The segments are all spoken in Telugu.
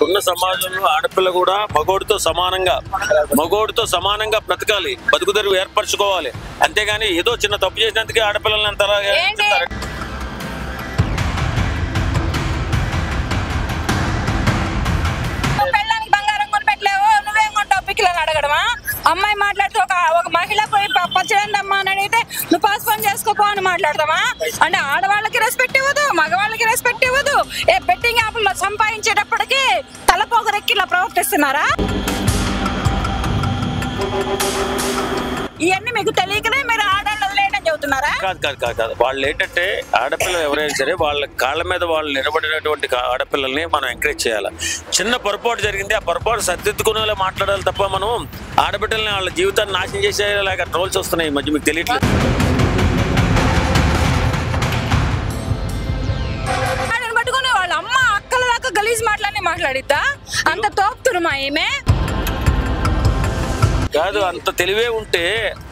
ఉన్న సమాజంలో ఆడపిల్ల కూడా మగోడితో సమానంగా బ్రతకాలి, బతుకుదెరువు ఏర్పరచుకోవాలి. అంతేగాని ఏదో చిన్న తప్పు చేసినందుకే ఆడపిల్లల్ని అంతలా అడగడమా? అమ్మాయి మాట్లాడితే ఒక మహిళ పోయి పచ్చడండి అమ్మా అని అడిగితే నువ్వు పాస్పోన్ చేసుకోపో అని మాట్లాడతామా? అంటే ఆడవాళ్ళకి రెస్పెక్ట్ ఇవ్వదు, మగవాళ్ళకి రెస్పెక్ట్ ఇవ్వదు. బెట్టింగ్ యాప్లో సంపాదించేటప్పటికి తలపోగరెక్కి ఇలా ప్రవర్తిస్తున్నారా? ఇవన్నీ మీకు తెలియకనే మీరు ఆడవాళ్ళు లేడని చెబుతున్నారా? కాదు. వాళ్ళు ఏంటంటే ఆడపిల్లలు ఎవరైనా సరే వాళ్ళ కాళ్ళ మీద వాళ్ళు నిలబడినటువంటి ఆడపిల్లల్ని మనం ఎంకరేజ్ చేయాలి. చిన్న పొరపాటు జరిగింది, ఆ పొరపాటు సరిదిద్దుకునేలా మాట్లాడాలి తప్ప మనం ఆడబిడ్డల్ని వాళ్ళ జీవితాన్ని నాశనం చేసేలాగా ట్రోల్స్ వస్తున్నాయి ఈ మధ్య. మీకు తెలియట్లేదు. పట్టుకుని వాళ్ళ అమ్మ అక్కల దాకా గలీజ్ మాటలన్నీ మాట్లాడిద్దా? అంత తోపుతురుమా ఏమే కాదు. అంత తెలివే ఉంటే,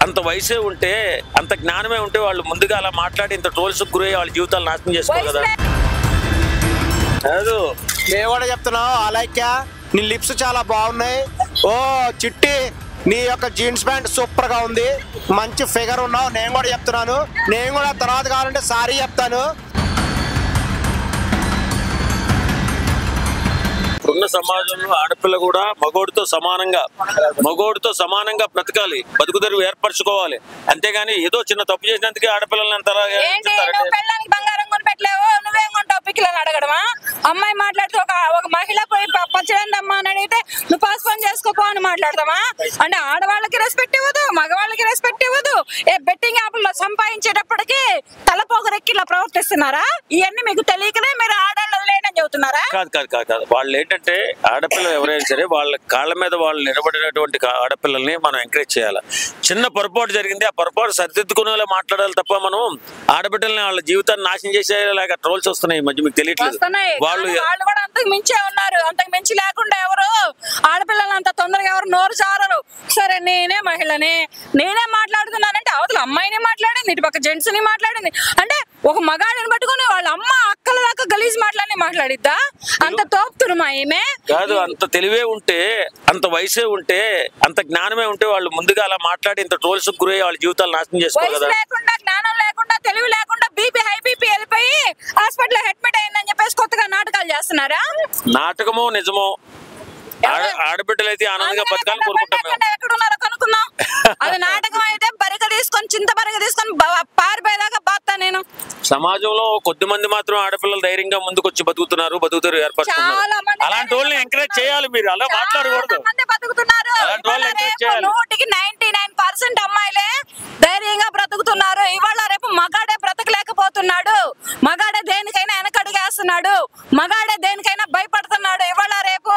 అంత వయసే ఉంటే, అంత జ్ఞానమే ఉంటే వాళ్ళు ముందుగా అలా మాట్లాడి ఇంత ట్రోల్స్ గురయ్యి వాళ్ళ జీవితాలు నాశనం చేసుకోవాలి కదా. కాదు, మేము కూడా చెప్తున్నావు అలైక్య, నీ లిప్స్ చాలా బాగున్నాయి. ఓ చిట్టి, నీ యొక్క జీన్స్ ప్యాంట్ సూపర్ గా ఉంది, మంచి ఫిగర్ ఉన్నావు. నేను కూడా చెప్తున్నాను, నేను కూడా తర్వాత కావాలంటే సారీ చెప్తాను. ఉన్న సమాజంలో ఆడపిల్ల కూడా మగోడితో సమానంగా బ్రతకాలి, బతుకుదెరువు ఏర్పరచుకోవాలి. అంతేగాని ఏదో చిన్న తప్పు చేసినందుకే ఆడపిల్లల్ని అంతలా బంగారం కొని పెట్టలేవు, నువ్వేం కొంటావు పిక్కిలని అడగడమా? అమ్మాయి మాట్లాడితే ఒక మహిళ పోయి పచ్చడండి అమ్మా అని అడిగితే నువ్వు పాస్పోన్ చేసుకోపో అని మాట్లాడతామా? అంటే ఆడవాళ్ళకి రెస్పెక్ట్ ఇవ్వదు, మగవాళ్ళకి రెస్పెక్ట్ ఇవ్వదు. బెట్టింగ్ యాప్లో సంపాదించేటప్పటికి తలపోగరెక్కి ఇలా ప్రవర్తిస్తున్నారా? ఇవన్నీ మీకు తెలియకనే మీరు ఆడవాళ్ళు లేడని చెబుతున్నారా? కాదు. వాళ్ళు ఏంటంటే ఆడపిల్లలు ఎవరైనా సరే వాళ్ళ కాళ్ళ మీద వాళ్ళు నిలబడినటువంటి ఆడపిల్లల్ని మనం ఎంకరేజ్ చేయాలి. చిన్న పొరపాటు జరిగింది, ఆ పొరపాటు సరిదిద్దుకునేలా మాట్లాడాలి తప్ప మనం ఆడబిడ్డల్ని వాళ్ళ జీవితాన్ని నాశనం చేసేలాగా ట్రోల్స్ వస్తున్నాయి ఈ మధ్య. మీకు తెలియట్లేదు. వాళ్ళు కూడా అంతకు మించే ఉన్నారు. అంతకు మించి లేకుండా ఎవరు ఆడపిల్లలు అంత తొందరగా ఎవరు నోరు జారరు. సరే, నేనే మహిళని, నేనే మాట్లాడుతున్నానంటే అవతల అమ్మాయిని మాట్లాడింది, ఇటు పక్క జెంట్స్ ని మాట్లాడింది. అంటే ఒక మగాడిని పట్టుకుని వాళ్ళ అమ్మ అక్కల దాకా గలీజ్ మాటలన్నీ మాట్లాడిద్దా? అంత తోపుతురుమా ఏమే? కాదు. అంత తెలివే ఉంటే, అంత వయసే ఉంటే, అంత జ్ఞానమే ఉంటే వాళ్ళు ముందుగా అలా మాట్లాడి ఇంత ట్రోల్స్ గురయ్యి వాళ్ళ జీవితాలు నాశనం చేసుకోవాలి కదా. లేకుండా, జ్ఞానం లేకుండా, తెలివి లేకుండా హై బీపీ వెళ్ళిపోయి హాస్పిటల్ అడ్మిట్ అయిందని చెప్పేసి కొత్తగా నాటకాలు చేస్తున్నారా? నాటకమో నిజమో, ఆడబిడ్డలు అయితే ఆనందంగా బతకాలని కోరుకుంటాం. ఎక్కడున్నారో కనుక్కుందాం. అది నాటకం అయితే బరిగ తీసుకొని, చింత బరిగ తీసుకొని పారిపోయేదాకా బాత్తా నేను. సమాజంలో కొద్ది మంది మాత్రం ఆడపిల్లలు ధైర్యంగా ముందుకొచ్చి బతుకుతున్నారు, బతుకుతారు ఏర్పడుతున్నారు. అలాంటి వాళ్ళని ఎంకరేజ్ చేయాలి. మీరు అలా మాట్లాడకూడదు. అలాంటి వాళ్ళని ఎంకరేజ్ చేయాలి. 99% అమ్మాయిలే ధైర్యంగా బ్రతుకుతున్నారు. ఇవాళ రేపు మగాడే బ్రతకలేకపోతున్నాడు, మగాడే దేనికైనా వెనకడుగేస్తున్నాడు, మగాడే దేనికైనా భయపడుతున్నాడు. ఇవాళ రేపు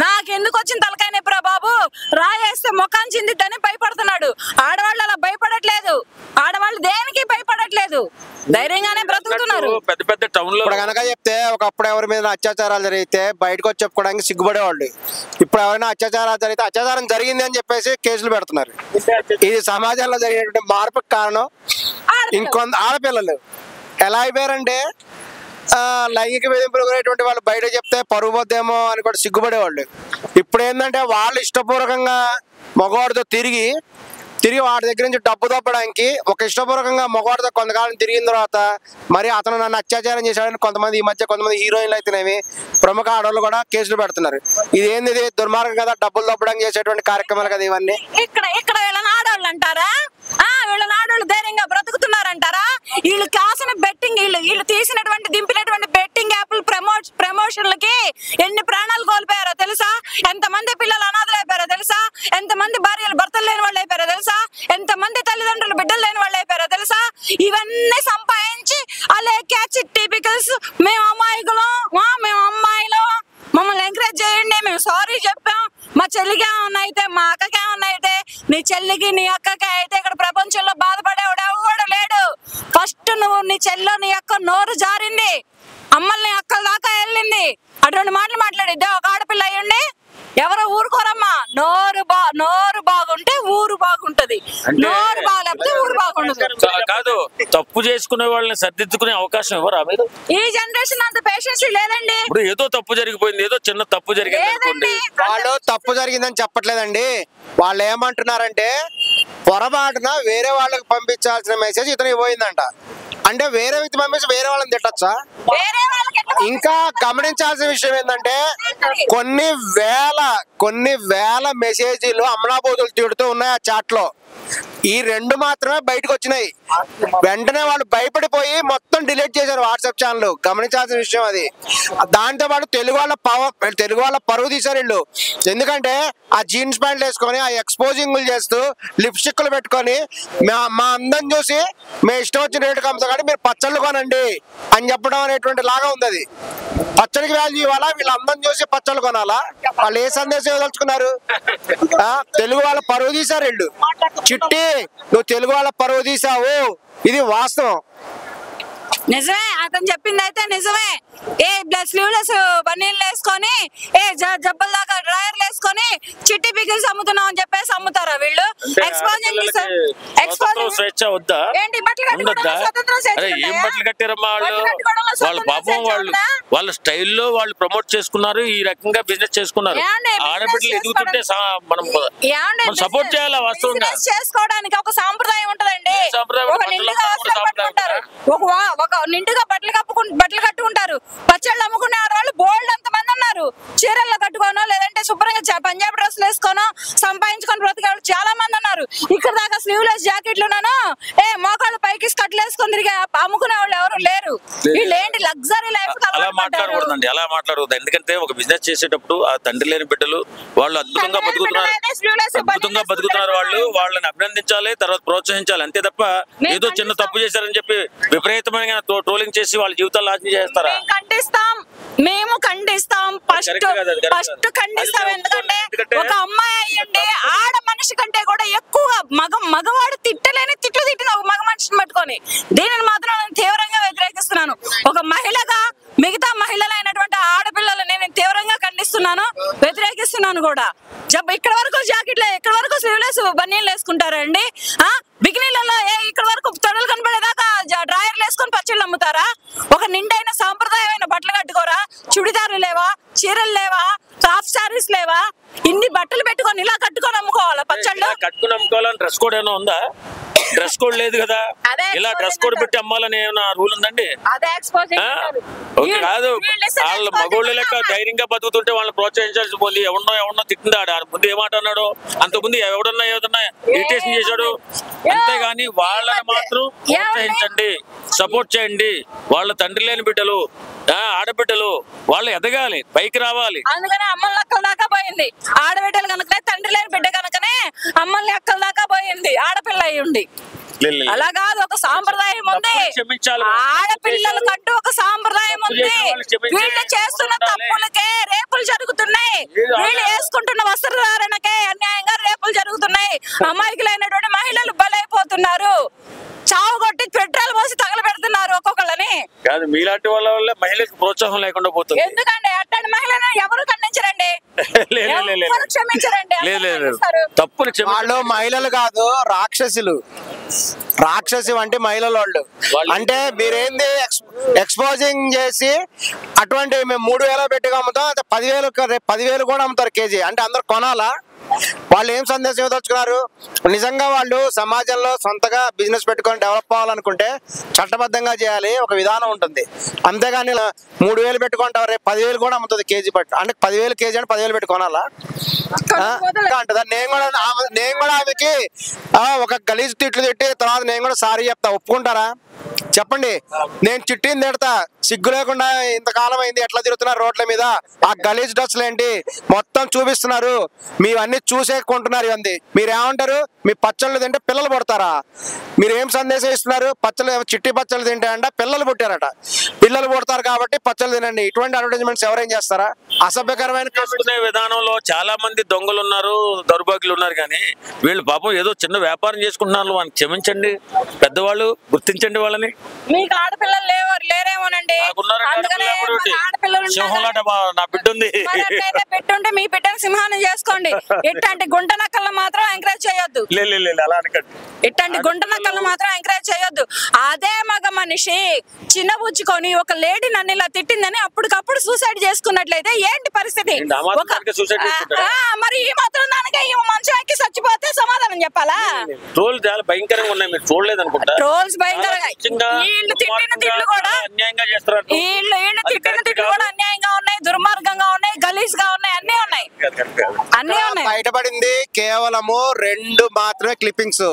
నాకెందుకు వచ్చిన తలకాయ నొప్పిరా బాబు, రాయేస్తే ముఖం చిందిద్దని భయపడుతున్నాడు. ఆడవాళ్ళు అలా భయపడట్లేదు, ఆడవాళ్ళు దేనికి భయపడట్లేదు, ధైర్యంగానే బ్రతుకుతున్నారు. పెద్ద పెద్ద టౌన్ లో కనుక చెప్తే ఒకప్పుడు ఎవరి మీద అత్యాచారాలు జరిగితే బయటకు వచ్చి చెప్పుకోవడానికి సిగ్గుపడేవాళ్ళు. ఇప్పుడు ఎవరైనా అత్యాచారాలు జరిగితే అత్యాచారం జరిగింది అని చెప్పేసి కేసులు పెడుతున్నారు. ఇది సమాజంలో జరిగినటువంటి మార్పుకి కారణం. ఇంకొంత ఆడపిల్లలు ఎలా అయిపోయారంటే లైంగిక వేధింపులు గురైనటువంటి వాళ్ళు బయట చెప్తే పరువు పోద్దేమో అని కూడా సిగ్గుపడేవాళ్ళు. ఇప్పుడు ఏంటంటే వాళ్ళు ఇష్టపూర్వకంగా మగవాడితో తిరిగి వాడి దగ్గర నుంచి డబ్బు దొబ్బడానికి ఒక ఇష్టపూర్వకంగా మగవాడితో కొంతకాలం తిరిగిన తర్వాత మరి అతను నన్ను అత్యాచారం చేశాడని కొంతమంది ఈ మధ్య కొంతమంది హీరోయిన్లు అయితేనేమి ప్రముఖ ఆడవాళ్ళు కూడా కేసులు పెడుతున్నారు. ఇదేంది, ఇది దుర్మార్గం కదా, డబ్బులు దొబ్బడానికి చేసేటువంటి కార్యక్రమాలు కదా ఇవన్నీ. ఇక్కడ వీళ్ళని ఆడవాళ్ళు అంటారా? వీళ్ళని ఆడవాళ్ళు ధైర్యంగా బ్రతుకుతున్నారంటారా? వీళ్ళు కాసిన బెట్టింగ్, వీళ్ళు తీసినటువంటి దింపినటువంటి బెట్టింగ్ యాప్లు ప్రమోషన్లకి ఎన్ని ప్రాణాలు కోల్పోయారో తెలుసా? ఎంతమంది పిల్లలు అనాథలు అయిపోయారో తెలుసా? ఎంతమంది భార్యలు భర్తలు లేని వాళ్ళు అయిపోయారో తెలుసా? ఎంతమంది తల్లిదండ్రులు బిడ్డలు లేని వాళ్ళు అయిపోయారో తెలుసా? ఇవన్నీ సంపాదించి అలేఖ్య చిట్టి పికల్స్, మేము అమ్మాయిలు, మేము అమ్మాయిలు, మమ్మల్ని ఎంకరేజ్ చేయండి, మేము సారీ చెప్పాం, మా చెల్లికి ఏమన్నా అయితే, మా అక్కకి ఏమన్నా అయితే, నీ చెల్లికి నీ అక్కకి అయితే ఇక్కడ ప్రపంచంలో బాధపడేవాడు ఎవడు లేడు. ఫస్ట్ నువ్వు నీ చెల్లో నీ అక్క నోరు జారింది, అమ్మల్ని అక్కల దాకా వెళ్ళింది, అటువంటి మాటలు మాట్లాడిద్దా ఒక ఆడపిల్ల అయ్యండి? ఎవరో ఊరుకోరమ్మా. నోరు బాగుంటే ఊరు బాగుంటది. బాగుంటది, నోరు బాగలేకపోతే ఊరు బాగుండదు. కాదు, తప్పు చేసుకునే వాళ్ళని సర్దిద్దుకునే అవకాశం ఎవరా మీరు? ఈ జనరేషన్ అంత పేషెన్స్ లేదండి. ఇప్పుడు ఏదో తప్పు జరిగిపోయింది, ఏదో చిన్న తప్పు జరిగింది అనుకోండి. వాళ్ళు తప్పు జరిగిందని చెప్పట్లేదండి. వాళ్ళు ఏమంటున్నారంటే పొరపాటున వేరే వాళ్ళకి పంపించాల్సిన మెసేజ్ ఇతనికి పోయిందంట. అంటే వేరే వ్యక్తి పంపించి వేరే వాళ్ళని తిట్టచ్చా? ఇంకా గమనించాల్సిన విషయం ఏంటంటే కొన్ని వేల మెసేజీలు అమనాబోతులు తిడుతూ ఉన్నాయి ఆ చాట్ లో. ఈ 2 మాత్రమే బయటకు వచ్చినాయి. వెంటనే వాళ్ళు భయపడిపోయి మొత్తం డిలీట్ చేశారు వాట్సాప్ ఛానల్. గమనించాల్సిన విషయం అది. దాంతో పాటు తెలుగు వాళ్ళ పరువు తీశారు వీళ్ళు. ఎందుకంటే ఆ జీన్స్ ప్యాంట్లు వేసుకొని ఆ ఎక్స్పోజింగ్లు చేస్తూ లిప్స్టిక్లు పెట్టుకొని మా అందం చూసి మేము ఇష్టం వచ్చిన రేటు కమ్ముతాం కానీ మీరు పచ్చళ్ళు కొనండి అని చెప్పడం అనేటువంటి లాగా ఉంది. అది పచ్చడికి వాల్యూ ఇవ్వాలా, వీళ్ళ అందం చూసి పచ్చళ్ళు కొనాలా? వాళ్ళు ఏ సందేశం ఇవ్వదలుచుకున్నారు? తెలుగు వాళ్ళ పరువు తీశారు వీళ్ళు. చిట్టి, నువ్వు తెలుగు వాళ్ళ పరువు తీసావు, ఇది వాస్తవం. నిజమే, అతను చెప్పింది అయితే నిజమే. స్లీవ్లెస్ బనీన్లు వేసుకొని జబ్బల దాకా డ్రైయర్లు వేసుకొని చిట్టి పికిల్స్ అమ్ముతున్నాం అని చెప్పేసి అమ్ముతారా వీళ్ళు? స్వేచ్ఛ వద్దా? ఏంటి బట్టలు కట్టుకోవడం? ఏం బట్టలు కట్టారమ్మా వాళ్ళ పాపం వాళ్ళ స్టైల్లో వాళ్ళు ప్రమోట్ చేసుకున్నారు, ఈ రకంగా బిజినెస్ చేసుకున్నారు. ఆడబిడ్డలు ఎదుగుతుంటే మనం సపోర్ట్ చేయాలా? వాస్తవంగా చేసుకోవడానికి ఒక సాంప్రదాయం ఉంటదండి. ఒక నిండుగా బట్టలు కట్టుకుంటారు. పచ్చళ్ళు అమ్ముకునే ఆడవాళ్ళు బోల్డ్ అంత మంది ఉన్నారు. చీరల్లో కట్టుకోనో లేదంటే శుభ్రంగా పంజాబీ డ్రెస్సులు వేసుకోనో సంపాదించుకొని బ్రతికే వాళ్ళు చాలా మంది ఉన్నారు. ఇక్కడ దాకా స్లీవ్లెస్ జాకెట్లు మోకాళ్ళు పైకి స్కట్లు వేసుకొని తిరిగి అమ్ముకునే వాళ్ళు ఎవరు లేరు. వీళ్ళు ఏంటి లగ్జరీ లైఫ్? అలా మాట్లాడకూడదండి, అలా మాట్లాడకూడదు. ఎందుకంటే ఒక బిజినెస్ చేసేటప్పుడు ఆ తండ్రి లేని బిడ్డలు వాళ్ళు అద్భుతంగా బతుకుతున్నారు. వాళ్ళని అభినందించాలి, తర్వాత ప్రోత్సహించాలి. అంతే తప్ప ఏదో చిన్న తప్పు చేశారని చెప్పి విపరీతమైన ట్రోలింగ్ చేసి వాళ్ళ జీవితాలు నాశనం చేస్తారా? మేము ఖండిస్తాం, ఫస్ట్ ఖండిస్తాం. ఎందుకంటే ఒక అమ్మాయి అయ్యండి ఆడ మనిషి కంటే కూడా ఎక్కువగా మగవాడు తిట్టలేని తిట్లు తిట్టిన ఒక మగ మనిషిని పట్టుకొని దీనిని మాత్రం నేను తీవ్రంగా వ్యతిరేకిస్తున్నాను. ఒక మహిళగా మిగతా మహిళలైనటువంటి ఆడపిల్లలు నేను తీవ్రంగా ఖండిస్తున్నాను, వ్యతిరేకిస్తున్నాను కూడా. ఇక్కడ వరకు జాకెట్లే, ఇక్కడ వరకు స్లీవ్లెస్ బనీన్లు వేసుకుంటారండి. బిగినీలలో ఇక్కడ వరకు తొడలు కనపడేదాకా డ్రాయర్లు వేసుకొని పచ్చళ్ళు అమ్ముతారా? ఒక నిండైన సాంప్రదాయమైన బట్టలు కట్టుకోరా? చుడిదారులు లేవా? చీరలు లేవా? హాఫ్ సారీస్ లేవా? ఇన్ని బట్టలు పెట్టుకొని ఇలా కట్టుకొని అమ్ముకోవాలా పచ్చళ్ళు? కట్టుకుని అమ్ముకోవాలని డ్రెస్ కోడ్ ఏమైనా ఉందా? డ్రెస్ కోడ్ లేదు కదా. ఇలా డ్రెస్ కోడ్ పెట్టి అమ్మాలని ఏమైనా రూల్ ఉందండి? కాదు, వాళ్ళ మగోళ్ళ లెక్క ధైర్యంగా బతుకుతుంటే వాళ్ళని ప్రోత్సహించాల్సి పోయి ఎవడో తిట్టిందాడు ముందు ఏమాట అన్నాడు, అంతకుముందు ఏదన్నా ఇరిటేషన్ చేశాడు. అంతేగాని వాళ్ళని మాత్రం ప్రోత్సహించండి, సపోర్ట్ చేయండి. వాళ్ళ తండ్రి లేని బిడ్డలు, ఆడబిడ్డలు వాళ్ళు ఎదగాలి, పైకి రావాలి. అందుకనే అమ్మల్ని అక్కల దాకా పోయింది. ఆడబిడ్డలు కనుకనే తండ్రి లేని బిడ్డ కనుకనే అమ్మల్ని అక్కల దాకా పోయింది ఆడపిల్ల అయి ఉండి. అలా కాదు, ఒక సాంప్రదాయం ఉంది. ఆడపిల్లలు కట్టు ఒక సాంప్రదాయం ఉంది. వీళ్ళు చేస్తున్న తప్పులకే రేపులు జరుగుతున్నాయి. వీళ్ళు వేసుకుంటున్న వస్త్రధారణకే అన్యాయంగా రేపులు జరుగుతున్నాయి. అమాయకులైనటువంటి మహిళలు బలైపోతున్నారు. చావు కొట్టి పెట్రోల్ పోసి తగలబెడుతున్నారు ఒక్కొక్కళ్ళని. కాదు, మీలాంటి వాళ్ళ వల్ల మహిళలకు ప్రోత్సాహం లేకుండా పోతుంది. ఎందుకంటే అట్లాంటి మహిళలను ఎవరు ఖండించరండి, క్షమించరండి. తప్పులు వాళ్ళు మహిళలు కాదు, రాక్షసులు. రాక్షసి అంటే మహిళలు వాళ్ళు. అంటే మీరేంది ఎక్స్పోజింగ్ చేసి అటువంటి మేము 3,000 పెట్టుగా అమ్ముతాం, 10,000 కూడా అమ్ముతారు కేజీ. అంటే అందరు కొనాలా? వాళ్ళు ఏం సందేశం ఇవ్వదలుచుకున్నారు? నిజంగా వాళ్ళు సమాజంలో సొంతగా బిజినెస్ పెట్టుకొని డెవలప్ అవ్వాలనుకుంటే చట్టబద్ధంగా చేయాలి, ఒక విధానం ఉంటుంది. అంతేగాని 3,000 పెట్టుకుంటారు, రేపు 10,000 కూడా అమ్ముతుంది కేజీ పట్టు. అంటే 10,000 కేజీ అంటే 10,000 పెట్టుకోనాలా అంటదా? నేను కూడా ఆమెకి ఒక గలీజ్ తిట్లు తిట్టి తర్వాత నేను కూడా సారీ చెప్తా, ఒప్పుకుంటారా? చెప్పండి. నేను చిట్టిని తిడతా, సిగ్గు లేకుండా ఇంతకాలం అయింది ఎట్లా తిరుగుతున్నారు రోడ్ల మీద, ఆ గలీజ్ డ్రెస్సులు ఏంటి మొత్తం చూపిస్తున్నారు, మీవన్నీ చూసే కొంటున్నారు. ఇవన్నీ మీరేమంటారు? మీ పచ్చళ్ళు తింటే పిల్లలు పుడతారా? మీరు ఏం సందేశం ఇస్తున్నారు? చిట్టి పచ్చళ్ళు తింటాయంట, పిల్లలు పుట్టారట. పిల్లలు పుడతారు కాబట్టి పచ్చళ్ళు తినండి. ఇటువంటి అడ్వర్టైజ్మెంట్స్ ఎవరేం చేస్తారా? అసభ్యకరమైన విధానంలో చాలా మంది దొంగలు ఉన్నారు, దౌర్భాగ్యులు ఉన్నారు. కానీ వీళ్ళు పాపం ఏదో చిన్న వ్యాపారం చేసుకుంటున్నారు, వాళ్ళని క్షమించండి. పెద్దవాళ్ళు గుర్తించండి వాళ్ళని. మీకు ఆడపిల్లలు లేరేమోనండి, అందుకనే ఆడపిల్లలు సింహంలాట నా బిడ్డ ఉంది. పెట్టుంటే మీ బిడ్డను సింహాన్ని చేసుకోండి. ఇట్లాంటి గుంట నక్కలను మాత్రం ఎంకరేజ్ చేయొద్దు. అలా అనకండి. ఇట్లాంటి గుంట నక్కలను మాత్రం ఎంకరేజ్ చేయొద్దు. అదే మగ మనిషి చిన్నబుచ్చుకొని ఒక లేడీ నన్ను ఇలా తిట్టిందని అప్పటికప్పుడు సూసైడ్ చేసుకున్నట్లయితే ఏంటి పరిస్థితి? మరి ఈ మాత్రం దానికే ఈ మంచం ఎక్కి చచ్చిపోతే సమాధానం చెప్పాలా? ట్రోల్ చాలా భయంకరంగా ఉన్నాయి, మీరు చూడలేదు అనుకుంటా. ట్రోల్స్ భయంకరంగా, వీళ్ళు తిట్టిన తిట్లు కూడా అన్యాయంగా చేస్తారు. వీళ్ళు తిట్టిన తిట్లు కూడా అన్యాయంగా ఉన్నాయి, దుర్మార్గంగా ఉన్నాయి, గలీజ్ గా ఉన్నాయి, అన్ని ఉన్నాయి. బయటపడింది కేవలము 2 మాత్రమే క్లిప్పింగ్స్.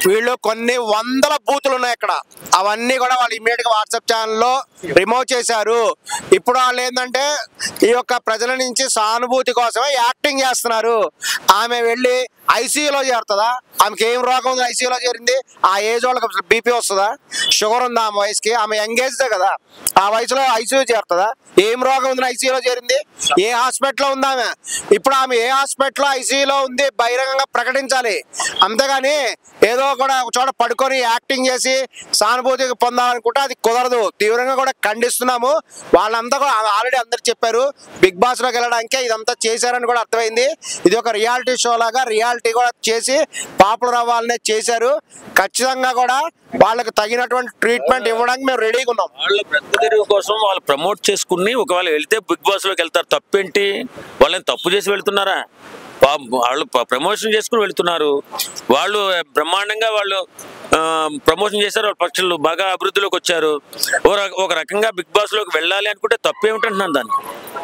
వీళ్ళు కొన్ని వందల బూతులు ఉన్నాయి ఇక్కడ, అవన్నీ కూడా వాళ్ళు ఇమీడియట్ గా వాట్సాప్ ఛానల్లో రిమూవ్ చేశారు. ఇప్పుడు వాళ్ళు ఏంటంటే ఈ యొక్క ప్రజల నుంచి సానుభూతి కోసమే యాక్టింగ్ చేస్తున్నారు. ఆమె వెళ్ళి ఐసీయూలో చేరుతుందా? ఆమెకి ఏం రోగం ఉంది ఐసీయూలో చేరింది? ఆ ఏజ్ వాళ్ళకి బీపీ వస్తుందా? షుగర్ ఉందా ఆమె వయసుకి? ఆమె యంగేజ్దే కదా, ఆ వయసులో ఐసీయూ చేరుతుందా? ఏం రోగం ఉంది ఐసీయూలో చేరింది? ఏ హాస్పిటల్లో ఉంది ఆమె? ఇప్పుడు ఆమె ఏ హాస్పిటల్లో ఐసీయూలో ఉంది బహిరంగంగా ప్రకటించాలి. అంతేగాని ఏదో కూడా ఒక చోట పడుకొని యాక్టింగ్ చేసి సానుభూతి పొందాలనుకుంటే అది కుదరదు. తీవ్రంగా కూడా ఖండిస్తున్నాము. వాళ్ళంతా కూడా ఆల్రెడీ అందరు చెప్పారు, బిగ్ బాస్ లోకి వెళ్ళడానికే ఇదంతా చేశారని కూడా అర్థమైంది. ఇది ఒక రియాలిటీ షో లాగా రియాలిటీ కూడా చేసి పాపులర్ అవ్వాలనే చేశారు. ఖచ్చితంగా కూడా వాళ్ళకి తగినటువంటి ట్రీట్మెంట్ ఇవ్వడానికి మేము రెడీగా ఉన్నాం. వాళ్ళ బ్రతుకు కోసం వాళ్ళు ప్రమోట్ చేసుకుని ఒకవేళ వెళ్తే బిగ్ బాస్ లోకి వెళ్తారు, తప్పేంటి? వాళ్ళని తప్పు చేసి వెళ్తున్నారా? వాళ్ళు ప్రమోషన్ చేసుకుని వెళ్తున్నారు. వాళ్ళు బ్రహ్మాండంగా వాళ్ళు ప్రమోషన్ చేశారు, వాళ్ళ పక్షులు బాగా అభివృద్ధిలోకి వచ్చారు. ఒక రకంగా బిగ్ బాస్ లోకి వెళ్ళాలి అనుకుంటే తప్పేమిటంటున్నాను, దాన్ని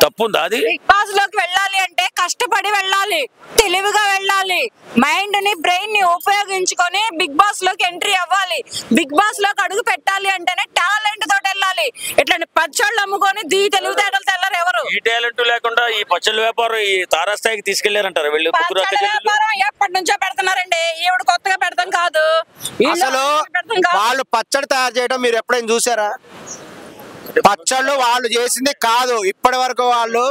తప్పు ఉందా? అది బిగ్ బాస్ లోకి వెళ్ళాలి అంటే కష్టపడి వెళ్ళాలి, తెలివిగా వెళ్ళాలి, మైండ్ ని బ్రెయిన్ ని ఉపయోగించుకొని బిగ్ బాస్ లోకి ఎంట్రీ అవ్వాలి. బిగ్ బాస్ లోకి అడుగు పెట్టాలి అంటేనే టాలెంట్ తోటి వెళ్ళాలి. ఇట్లాంటి పచ్చళ్ళు అమ్ముకొని తెలివితేటలు తెల్లరు ఎవరు. ఈ టాలెంట్ లేకుండా ఈ పచ్చళ్ళ వ్యాపారం ఈ తారాస్థాయికి తీసుకెళ్లారంటారు వీళ్ళు. ఎప్పటి నుంచో పెడుతున్నారండి, ఈవిడ కొత్తగా పెడతాం కాదు. అసలు వాళ్ళు పచ్చడి తయారు చేయడం మీరు ఎప్పుడైనా చూసారా? పచ్చళ్ళు వాళ్ళు చేసింది కాదు. ఇప్పటి వరకు వాళ్ళు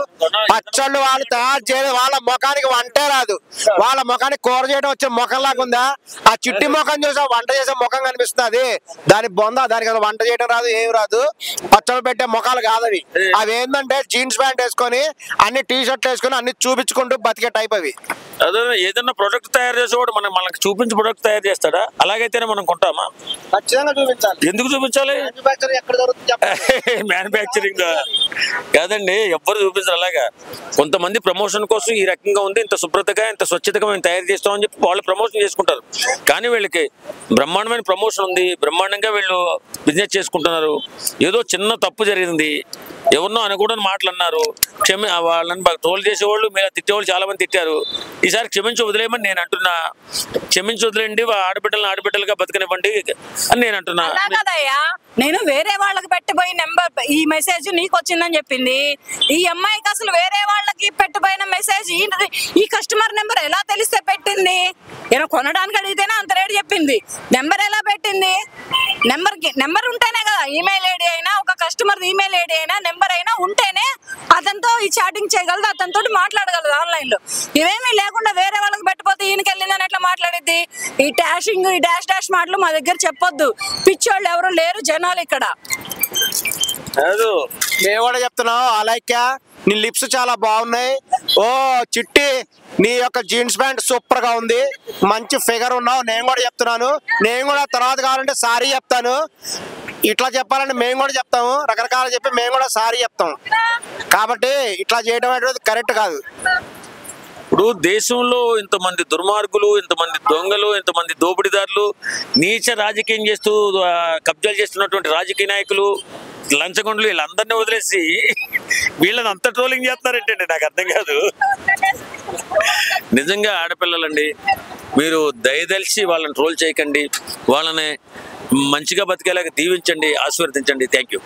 పచ్చళ్ళు వాళ్ళు తయారు చేయడం, వాళ్ళ ముఖానికి వంటే రాదు. వాళ్ళ ముఖానికి కూర చేయడం వచ్చే ముఖం లాగా ఉందా? ఆ చిట్టి ముఖం చూసా వంట చేసే ముఖం కనిపిస్తుంది. దాని బొందా, దానికి అసలు వంట చేయడం రాదు, ఏం రాదు. పచ్చళ్ళు పెట్టే ముఖాలు కాదవి. అవి ఏంటంటే జీన్స్ ప్యాంట్ వేసుకొని అన్ని టీ షర్ట్లు వేసుకొని అన్ని చూపించుకుంటూ బతికే టైప్ అవి. అదే ఏదన్నా ప్రొడక్ట్ తయారు చేసేవాడు మనకి చూపించి ప్రొడక్ట్ తయారు చేస్తాడా? అలాగైతేనే మనం కొంటామా? ఖచ్చితంగా చూపించాలి. ఎందుకు చూపించాలి? మ్యానుఫ్యాక్చరింగ్ కాదండి, ఎవ్వరు చూపించారు అలాగా. కొంతమంది ప్రమోషన్ కోసం ఈ రకంగా ఉంది, ఇంత శుభ్రతగా ఇంత స్వచ్ఛతగా మేము తయారు చేస్తామని చెప్పి వాళ్ళు ప్రమోషన్ చేసుకుంటారు. కానీ వీళ్ళకి బ్రహ్మాండమైన ప్రమోషన్ ఉంది, బ్రహ్మాండంగా వీళ్ళు బిజినెస్ చేసుకుంటున్నారు. ఏదో చిన్న తప్పు జరిగింది, ఎవరినో అనుకూడని మాటలు అన్నారు, వాళ్ళని ట్రోల్ చేసేవాళ్ళు మీరు తిట్టేవాళ్ళు చాలా మంది తిట్టారు. ఈసారి క్షమించి వదిలేయమని నేను అంటున్నా. క్షమించి వదిలేండి, ఆడబిడ్డలను ఆడబిడ్డలుగా బతకనివ్వండి అని నేను అంటున్నా. నేను వేరే వాళ్ళకి పెట్టబోయి నెంబర్ ఈ మెసేజ్ నీకు వచ్చిందని చెప్పింది. ఈ అమ్మాయికి అసలు వేరే వాళ్ళకి పెట్టబోయిన మెసేజ్ ఈ కస్టమర్ నెంబర్ ఎలా తెలిస్తే పెట్టింది? ఏదో కొనడానికి అడిగితేనే అంత రేటు చెప్పింది. నెంబర్ ఎలా పెట్టింది? నెంబర్ ఉంటేనే కదా ఈమెయిల్ ఐడి అయినా, ఒక కస్టమర్ ఈమెయిల్ ఐడి అయినా నెంబర్ అయినా ఉంటేనే అతనితో ఈ చాటింగ్ చేయగలదు, అతనితో మాట్లాడగలదు ఆన్లైన్ లో. ఇవేమీ లేకుండా వేరే వాళ్ళకి పెట్టిపోతే ఈయనకి వెళ్ళిందని ఎట్లా మాట్లాడిద్ది? ఈ డాషింగ్ ఈ డాష్ మాటలు మా దగ్గర చెప్పొద్దు. పిచ్చోళ్ళు ఎవరు లేరు జనాలు ఇక్కడ. మేము కూడా చెప్తున్నాం, అలాగే నీ లిప్స్ చాలా బాగున్నాయి, ఓ చిట్టి నీ యొక్క జీన్స్ ప్యాంట్ సూపర్ గా ఉంది, మంచి ఫిగర్ ఉన్నావు. నేను కూడా చెప్తున్నాను, నేను కూడా తర్వాత కావాలంటే సారీ చెప్తాను. ఇట్లా చెప్పాలంటే మేము కూడా చెప్తాము, రకరకాలు చెప్పి మేము కూడా సారీ చెప్తాం. కాబట్టి ఇట్లా చేయడం అనేది కరెక్ట్ కాదు. ఇప్పుడు దేశంలో ఇంతమంది దుర్మార్గులు, ఇంతమంది దొంగలు, ఇంతమంది దోపిడీదారులు, నీచ రాజకీయం చేస్తూ కబ్జాలు చేస్తున్నటువంటి రాజకీయ నాయకులు, లంచగొండలు, వీళ్ళందరినీ వదిలేసి వీళ్ళని అంత ట్రోలింగ్ చేస్తున్నారంటే నాకు అర్థం కాదు. నిజంగా ఆడపిల్లలండి, మీరు దయదలిచి వాళ్ళని ట్రోల్ చేయకండి, వాళ్ళని మంచిగా బతికేలాగా దీవించండి, ఆశీర్వదించండి. Thank you.